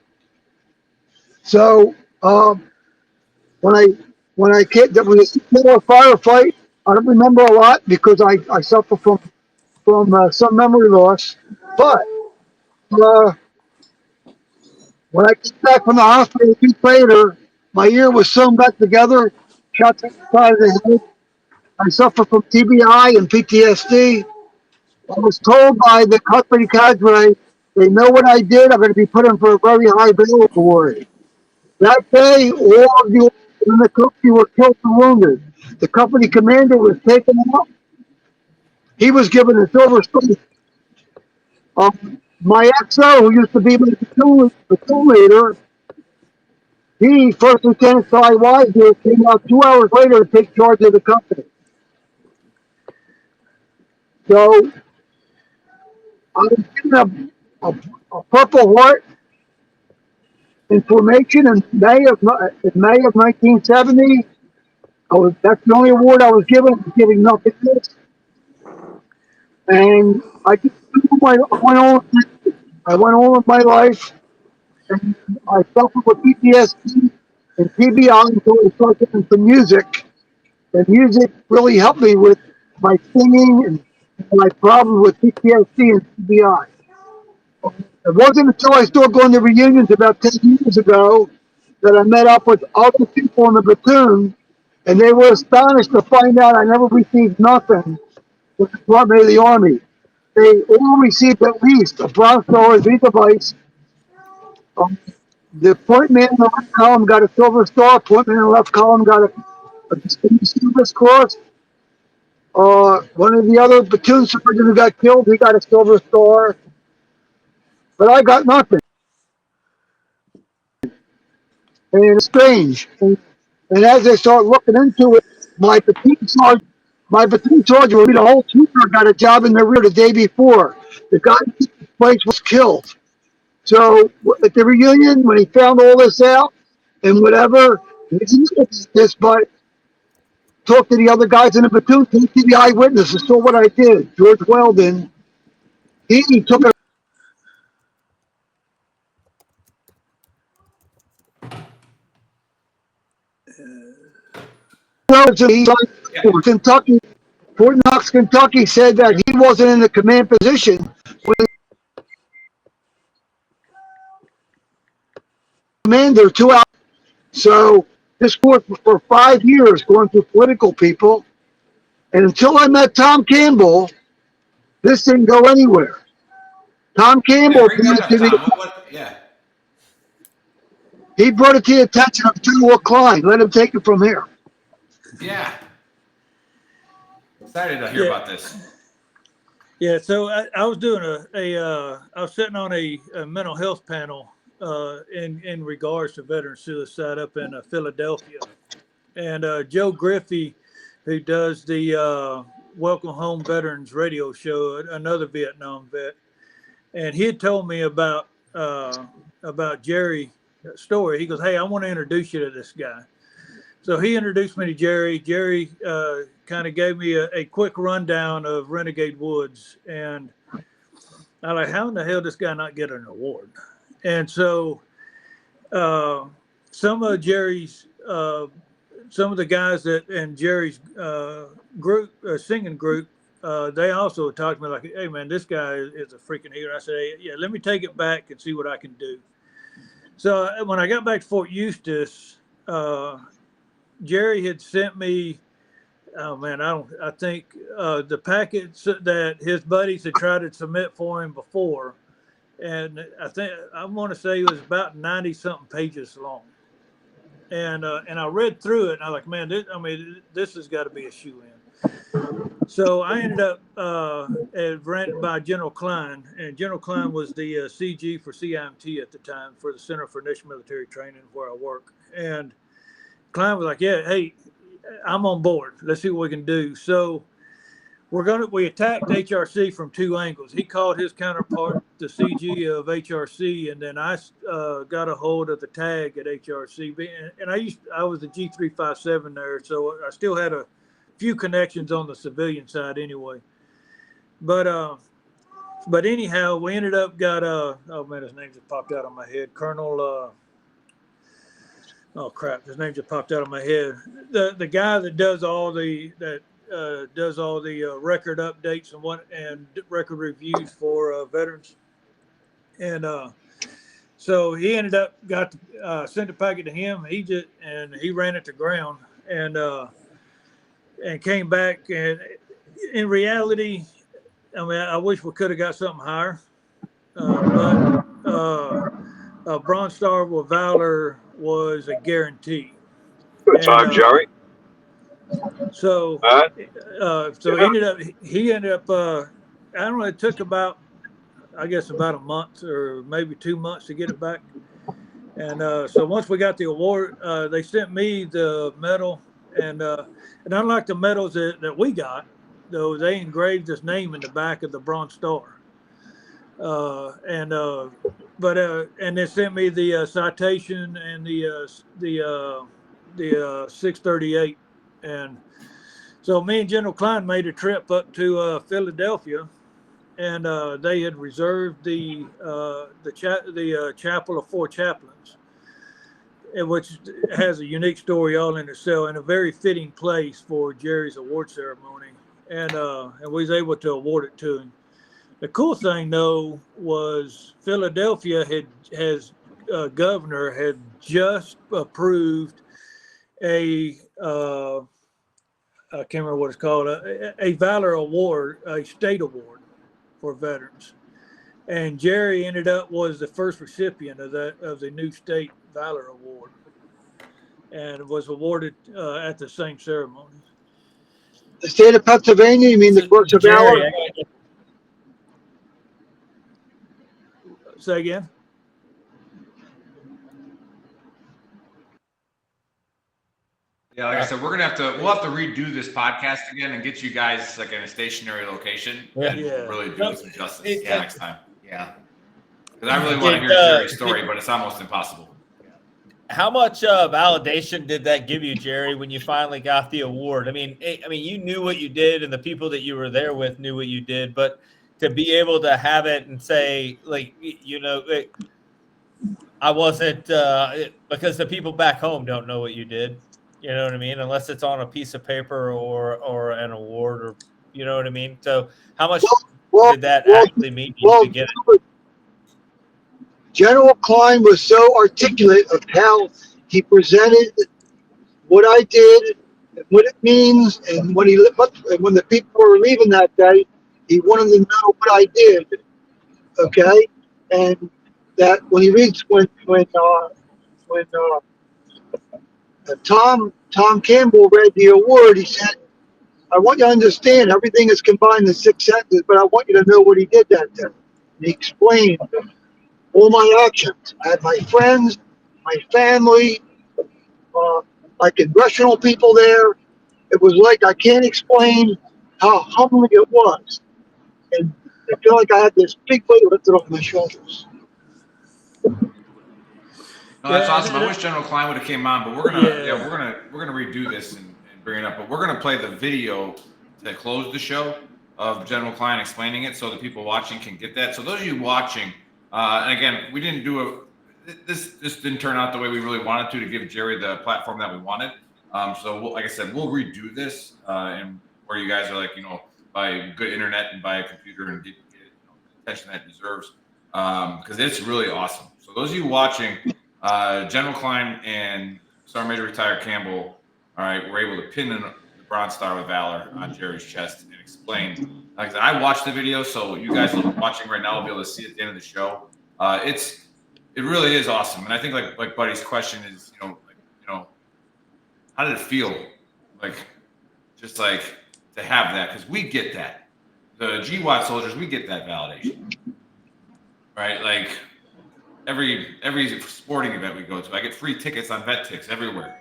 Speaker 2: So when I killed a firefight, I don't remember a lot because I suffer from some memory loss. But when I came back from the hospital a week later, my ear was sewn back together, shot to the side of the head. I suffer from TBI and PTSD. I was told by the company cadre, they know what I did. I'm going to be put in for a very high bail award. That day, all of the in the company were killed and wounded. The company commander was taken out. He was given a silver star. My XO, who used to be my platoon leader, he, First Lieutenant Cy Wiser, came out 2 hours later to take charge of the company. So I was given a Purple Heart in formation in May of 1970. That's the only award I was given. I was giving nothing else. And I went on with my life, and I suffered with PTSD and TBI until I started getting some music. And music really helped me with my singing and my problem with PTSD and TBI. It wasn't until I started going to reunions about 10 years ago that I met up with other people in the platoon, and they were astonished to find out I never received nothing with the Department of the Army. They all received at least a Bronze Star V device. The point man in the right column got a Silver Star. Point man in the left column got a Distinguished Service Cross. One of the other platoon sergeants who got killed, he got a Silver Star. But I got nothing. And it's strange. And as I start looking into it, my platoon sergeant would be the whole trooper got a job in the rear the day before. The guy in his place was killed. So at the reunion, when he found all this out and whatever, he didn't this, but talked to the other guys in the platoon, talked to the eyewitnesses, saw what I did. George Weldon, he took it. Kentucky, Fort Knox, Kentucky said that he wasn't in the command position when commander 2 hours. So this court for 5 years going through political people. And until I met Tom Campbell, this didn't go anywhere. Tom Campbell, he brought it to the attention of General Klein. Let him take it from here.
Speaker 7: Yeah. Excited to hear about this.
Speaker 8: Yeah, so I was doing I was sitting on a mental health panel in regards to veteran suicide up in Philadelphia. And Joe Griffey, who does the Welcome Home Veterans radio show, another Vietnam vet, and he had told me about Jerry's story. He goes, "Hey, I want to introduce you to this guy." So he introduced me to Jerry. Jerry kind of gave me a quick rundown of Renegade Woods, and I was like, how in the hell did this guy not get an award? And so some of the guys that in Jerry's group, singing group, they also talked to me like, "Hey man, this guy is a freaking hero." I said, "Hey, yeah, let me take it back and see what I can do." So when I got back to Fort Eustis, Jerry had sent me, oh man, I think the packets that his buddies had tried to submit for him before, and I want to say it was about 90 something pages long. And I read through it, and I was like, man, this has got to be a shoe-in. So I ended up rented by General Klein, and General Klein was the CG for CIMT at the time for the Center for Initial Military Training where I work. And Klein was like, "Yeah, hey, I'm on board. Let's see what we can do." So we attacked HRC from 2 angles. He called his counterpart, the CG of HRC, and then I got a hold of the tag at HRC. And I was the G357 there, so I still had a few connections on the civilian side anyway. But anyhow, we ended up got oh man, his name just popped out on my head, Colonel. Oh crap! His name just popped out of my head. The guy that does all the record updates and record reviews for veterans, and so he ended up sent a packet to him. He ran it to ground and came back. And in reality, I mean, I wish we could have got something higher, but a Bronze Star with Valor was a guarantee.
Speaker 12: Good time, Jerry.
Speaker 8: So he ended up I don't know, it took about a month or maybe 2 months to get it back. And so once we got the award, they sent me the medal, and unlike the medals that we got, though, they engraved his name in the back of the Bronze Star. And they sent me the citation and the 638, and so me and General Klein made a trip up to Philadelphia, and they had reserved the chapel of four chaplains, which has a unique story all in itself and a very fitting place for Jerry's award ceremony. And we was able to award it to him. The cool thing though was Philadelphia governor had just approved a I can't remember what it's called, a Valor Award, a state award for veterans. And Jerry was the first recipient of the new state Valor Award, and was awarded at the same ceremony.
Speaker 2: The state of Pennsylvania, you mean the Cross of Valor?
Speaker 8: Say again?
Speaker 7: Yeah, like I said, we'll have to redo this podcast again and get you guys like in a stationary location and really do some justice next time.
Speaker 9: Yeah.
Speaker 7: Because I really want to hear Jerry's story, but it's almost impossible.
Speaker 1: How much validation did that give you, Jerry, when you finally got the award? I mean, you knew what you did, and the people that you were there with knew what you did, but to be able to have it and say, like, I wasn't because the people back home don't know what you did. You know what I mean? Unless it's on a piece of paper or an award, or you know what I mean? So how much did that actually mean to get it?
Speaker 2: General Klein was so articulate of how he presented what I did and what it means, and when the people were leaving that day, he wanted to know what I did. Okay, and that when he reads when Tom Campbell read the award, he said, I want you to understand everything is combined in 6 sentences, but I want you to know what he did that day. And he explained all my actions. I had my friends, my family, my congressional people there. It was like, I can't explain how humbling it was. And I feel like I had this big weight lifted off my shoulders.
Speaker 7: No, that's awesome. I wish General Klein would have came on, but we're gonna redo this and bring it up. But we're gonna play the video that closed the show of General Klein explaining it, so the people watching can get that. So those of you watching, and again, we didn't do this didn't turn out the way we really wanted to give Jerry the platform that we wanted. So like I said, we'll redo this and where you guys are like, by good internet and by a computer and get the attention that it deserves, because it's really awesome. So those of you watching. General Klein and Sergeant Major Retired Campbell, all right, were able to pin the Bronze Star of Valor on Jerry's chest and explain. Like I said, I watched the video, so you guys watching right now will be able to see it at the end of the show. It really is awesome, and I think like Buddy's question is, how did it feel, just to have that, because we get that, the GWAT soldiers, we get that validation, right? Like. Every sporting event we go to, I get free tickets on VetTix everywhere.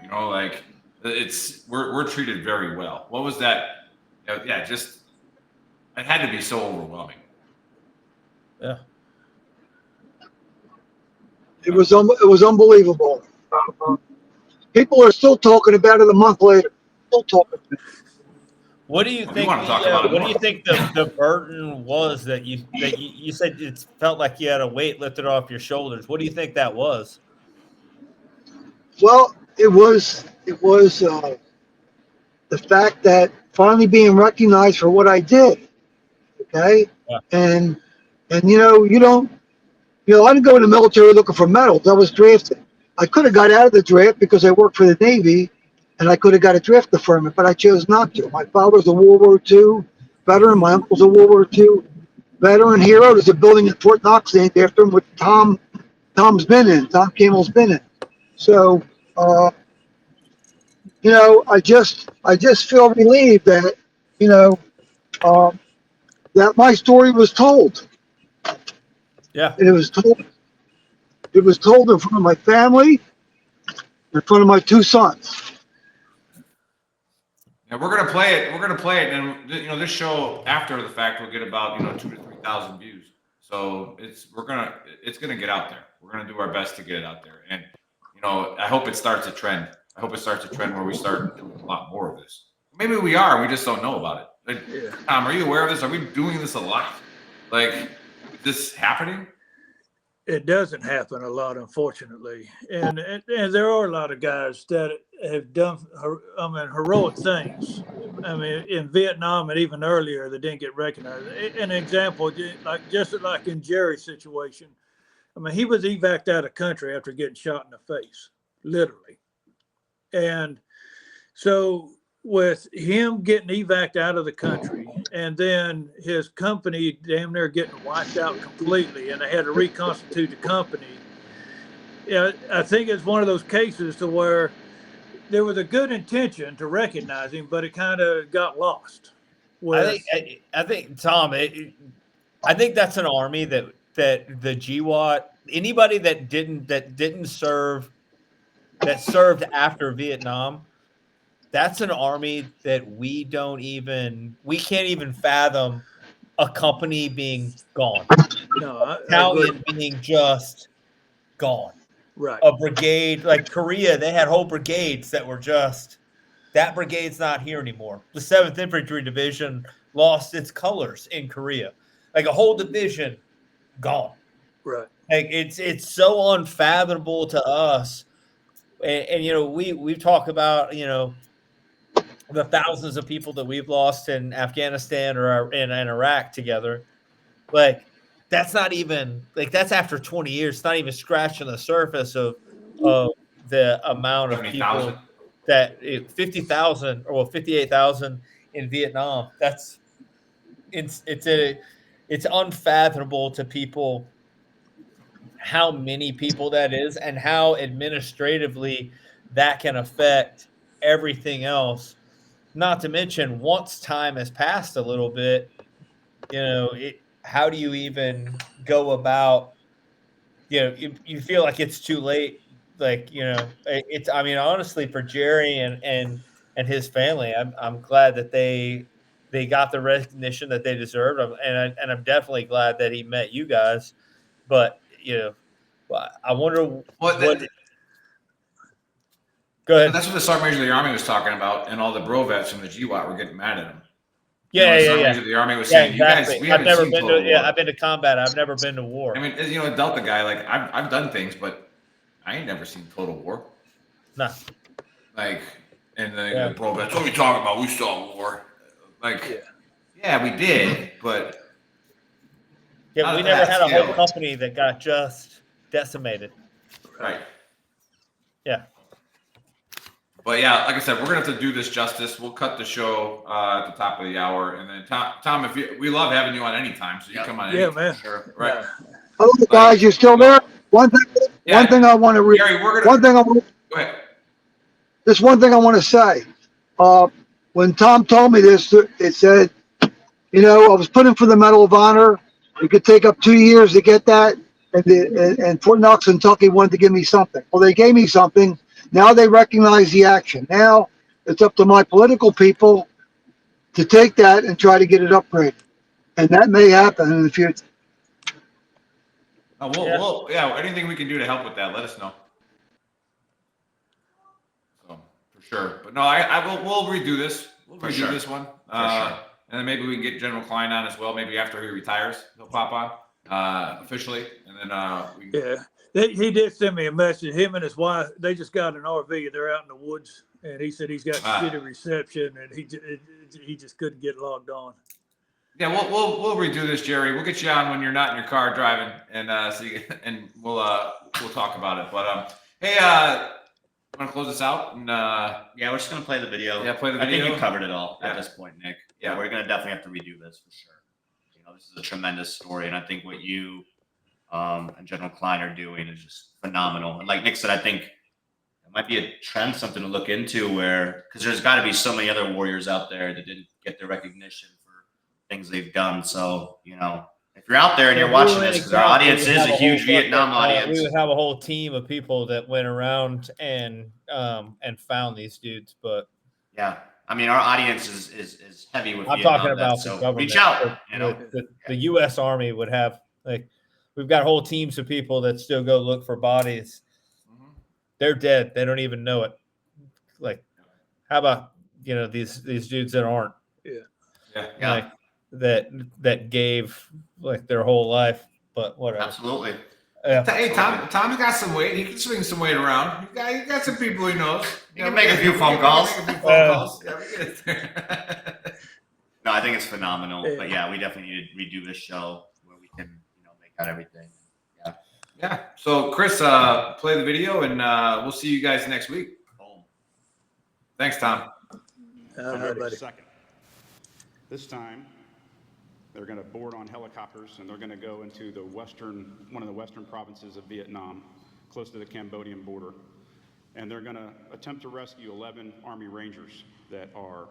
Speaker 7: We're treated very well. What was that? Just it had to be so overwhelming.
Speaker 1: Yeah,
Speaker 2: it was unbelievable. People are still talking about it a month later. Still talking about it.
Speaker 1: What do you think? What do you think the burden was that you said it felt like you had a weight lifted off your shoulders? What do you think that was?
Speaker 2: Well, it was the fact that finally being recognized for what I did. Okay, yeah. and I didn't go in the military looking for medals. I was drafted. I could have got out of the draft because I worked for the Navy. And I could have got a draft deferment, but I chose not to. My father's a World War II veteran. My uncle's a World War II veteran hero. There's a building at Fort Knox named after him, which Tom Campbell's been in. So, I just feel relieved that, that my story was told.
Speaker 1: Yeah.
Speaker 2: And it was told in front of my family, in front of my 2 sons.
Speaker 7: Yeah, we're gonna play it, and this show after the fact will get about 2,000 to 3,000 views. So it's gonna get out there. We're gonna do our best to get it out there, and I hope it starts a trend. I hope it starts a trend where we start doing a lot more of this. Maybe we are. We just don't know about it. Tom, are you aware of this? Are we doing this a lot? Like, is this happening?
Speaker 8: It doesn't happen a lot, unfortunately, and there are a lot of guys that have done, heroic things. I mean, in Vietnam and even earlier, that didn't get recognized. An example, just like in Jerry's situation, I mean, he was evac'd out of country after getting shot in the face, literally, and so with him getting evac'd out of the country and then his company damn near getting wiped out completely and they had to reconstitute the company. Yeah, I think it's one of those cases to where there was a good intention to recognize him, but it kind of got lost.
Speaker 1: I think Tom, I think that's an army that the GWAT, anybody that didn't serve, that served after Vietnam, that's an army that we can't even fathom a company being gone.
Speaker 8: No,
Speaker 1: Battalion being just gone.
Speaker 8: Right.
Speaker 1: A brigade like Korea, they had whole brigades that were just, that brigade's not here anymore. The 7th Infantry Division lost its colors in Korea. Like a whole division gone.
Speaker 8: Right.
Speaker 1: Like it's so unfathomable to us. And you know, we've talked about, you know, the thousands of people that we've lost in Afghanistan or in Iraq together. Like that's not even, like, that's after 20 years. It's not even scratching the surface of the amount of
Speaker 7: 70,000.
Speaker 1: people that 50,000 or 58,000 in Vietnam. That's it's unfathomable to people how many people that is and how administratively that can affect everything else. Not to mention, once time has passed a little bit, you know, how do you even go about, you know, you feel like it's too late. Like, you know, it's, I mean, honestly, for Jerry and his family, I'm glad that they got the recognition that they deserved. And I'm definitely glad that he met you guys. But, you know, I wonder what go ahead.
Speaker 7: That's what the Sergeant Major of the Army was talking about, and all the bro vets from the GWAT were getting mad at him.
Speaker 1: Yeah,
Speaker 7: the
Speaker 1: yeah,
Speaker 7: Sergeant
Speaker 1: yeah.
Speaker 7: Major of the Army was
Speaker 1: Yeah,
Speaker 7: saying,
Speaker 1: exactly.
Speaker 7: "You guys, we haven't seen Total War."
Speaker 1: I've been to combat. I've never been to war.
Speaker 7: I mean, as you know, a Delta guy, like I've done things, but I ain't never seen Total War.
Speaker 1: No.
Speaker 7: Like, and the bro vets, what are we talking about? We saw war. Like, yeah, we did, but
Speaker 1: yeah, we never had a whole company that got just decimated.
Speaker 7: Right.
Speaker 1: Yeah.
Speaker 7: But yeah, like I said, we're gonna have to do this justice. We'll cut the show at the top of the hour, and then Tom, we love having you on anytime, so you come on.
Speaker 8: Yeah,
Speaker 7: anytime,
Speaker 8: man.
Speaker 7: Sure. Right.
Speaker 2: Hello, guys. You still there? One thing I want to read.
Speaker 7: Gary,
Speaker 2: Go
Speaker 7: ahead.
Speaker 2: There's one thing I want to say. When Tom told me this, it said, you know, I was put in for the Medal of Honor. It could take up 2 years to get that, and Fort Knox, Kentucky wanted to give me something. Well, they gave me something. Now they recognize the action. Now it's up to my political people to take that and try to get it upgraded, and that may happen in the future.
Speaker 7: We'll anything we can do to help with that, let us know. So for sure, but no, we'll redo this. We'll redo this one, and then maybe we can get General Klein on as well. Maybe after he retires, he'll pop on officially, and then
Speaker 8: He did send me a message. Him and his wife, they just got an RV. They're out in the woods, and he said he's got shitty reception, and he just couldn't get logged on.
Speaker 7: Yeah, we'll redo this, Jerry. We'll get you on when you're not in your car driving, and we'll talk about it. But hey, want to close this out? And
Speaker 9: yeah, we're just gonna play the video.
Speaker 7: Yeah, play the video.
Speaker 9: I think you covered it all at this point, Nick. Yeah, we're gonna definitely have to redo this for sure. You know, this is a tremendous story, and I think what you and General Klein are doing is just phenomenal. And like Nick said, I think it might be a trend, something to look into, because there's got to be so many other warriors out there that didn't get their recognition for things they've done. So, you know, if you're out there and you're watching this, because our audience is a huge Vietnam audience,
Speaker 1: we would have a whole team of people that went around and found these dudes. But
Speaker 9: yeah, I mean, our audience is heavy with.
Speaker 1: I'm
Speaker 9: Vietnam
Speaker 1: talking about
Speaker 9: vets,
Speaker 1: the
Speaker 9: so
Speaker 1: government.
Speaker 9: reach out. You know,
Speaker 1: the U.S. Army would have, like, we've got whole teams of people that still go look for bodies. Mm-hmm. They're dead. They don't even know it. Like, how about, you know, these dudes that aren't?
Speaker 8: Yeah.
Speaker 1: Like, that gave like their whole life, but whatever.
Speaker 9: Absolutely.
Speaker 7: Hey, Tommy got some weight. He can swing some weight around. He got some people he knows.
Speaker 9: You can make a few phone calls.
Speaker 7: Yeah, we get it there.
Speaker 9: No, I think it's phenomenal. But yeah, we definitely need to redo this show where we can, make out everything. Yeah.
Speaker 7: Yeah. So Chris, play the video, and we'll see you guys next week. Thanks, Tom.
Speaker 13: Second. This time, they're going to board on helicopters, and they're going to go into one of the western provinces of Vietnam, close to the Cambodian border. And they're going to attempt to rescue 11 Army Rangers that are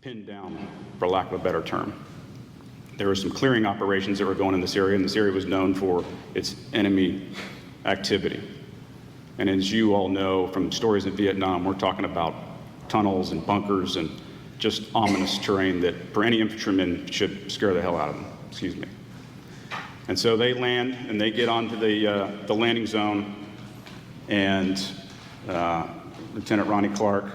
Speaker 13: pinned down, for lack of a better term. There were some clearing operations that were going in this area, and this area was known for its enemy activity. And as you all know from stories in Vietnam, we're talking about tunnels and bunkers and just ominous terrain that for any infantryman should scare the hell out of them, excuse me. And so they land and they get onto the landing zone, and Lieutenant Ronnie Clark,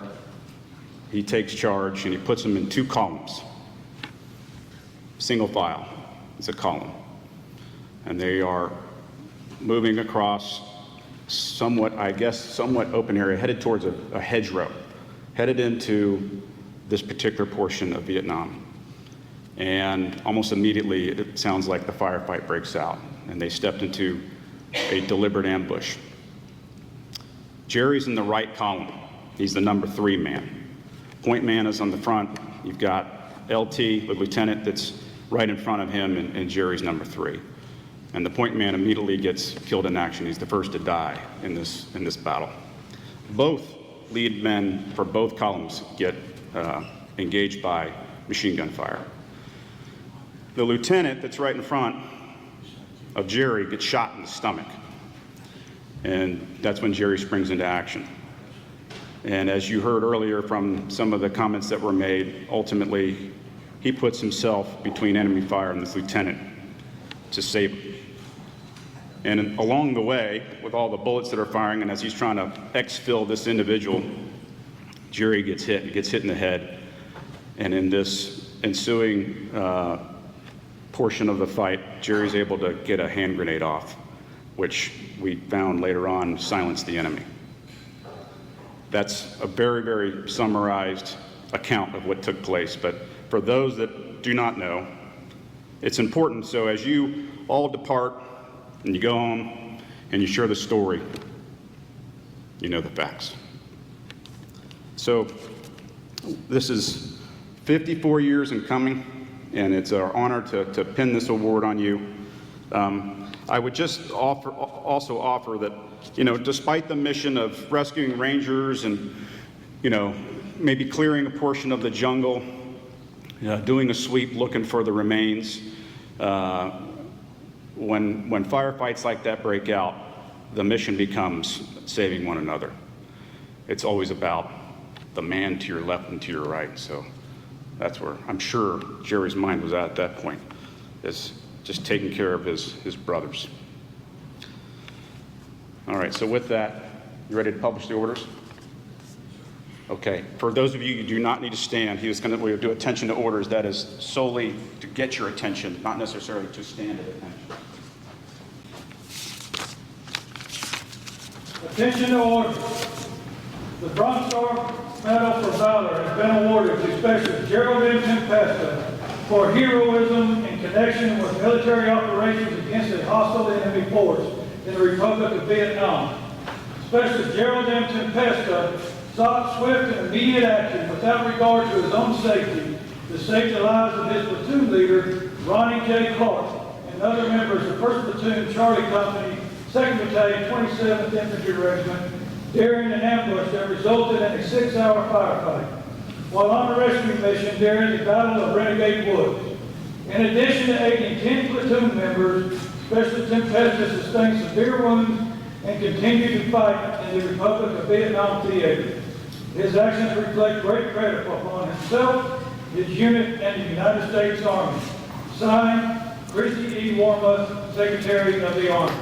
Speaker 13: he takes charge and he puts them in 2 columns. Single file, it's a column. And they are moving across somewhat open area, headed towards a hedgerow, headed into this particular portion of Vietnam. And almost immediately, it sounds like the firefight breaks out, and they stepped into a deliberate ambush. Jerry's in the right column. He's the number 3 man. Point man is on the front. You've got LT, the lieutenant, that's right in front of him, and Jerry's number 3. And the point man immediately gets killed in action. He's the first to die in this battle. Both lead men for both columns get engaged by machine gun fire. The lieutenant that's right in front of Jerry gets shot in the stomach. And that's when Jerry springs into action. And as you heard earlier from some of the comments that were made, ultimately, he puts himself between enemy fire and this lieutenant to save him. And along the way, with all the bullets that are firing, and as he's trying to exfil this individual, Jerry gets hit. He gets hit in the head. And in this ensuing portion of the fight, Jerry's able to get a hand grenade off, which we found later on silenced the enemy. That's a very, very summarized account of what took place. But for those that do not know, it's important. So as you all depart and you go home and you share the story, you know the facts. So this is 54 years in coming, and it's our honor to pin this award on you. I would just also offer that, despite the mission of rescuing Rangers and, maybe clearing a portion of the jungle, doing a sweep looking for the remains, when firefights like that break out, the mission becomes saving one another. It's always about the man to your left and to your right. So that's where I'm sure Jerry's mind was at that point, is just taking care of his brothers. All right, so with that, you ready to publish the orders? Okay, for those of you who do not need to stand, we'll do attention to orders. That is solely to get your attention, not necessarily to stand at attention.
Speaker 8: Attention to order. The Bronze Star Medal for Valor has been awarded to Specialist Gerald M. Tempesta for heroism in connection with military operations against a hostile enemy force in the Republic of Vietnam. Specialist Gerald M. Tempesta sought swift and immediate action without regard to his own safety to save the lives of his platoon leader, Ronnie J. Clark, and other members of 1st Platoon Charlie Company, 2nd Battalion, 27th Infantry Regiment, during an ambush that resulted in a 6-hour firefight while on a rescue mission during the Battle of Renegade Woods. In addition to aiding 10 platoon members, Specialist Tempesta sustained severe wounds and continued to fight in the Republic of Vietnam theater. His actions reflect great credit upon himself, his unit, and the United States Army. Signed, Christy E. Warmuth, Secretary of the Army.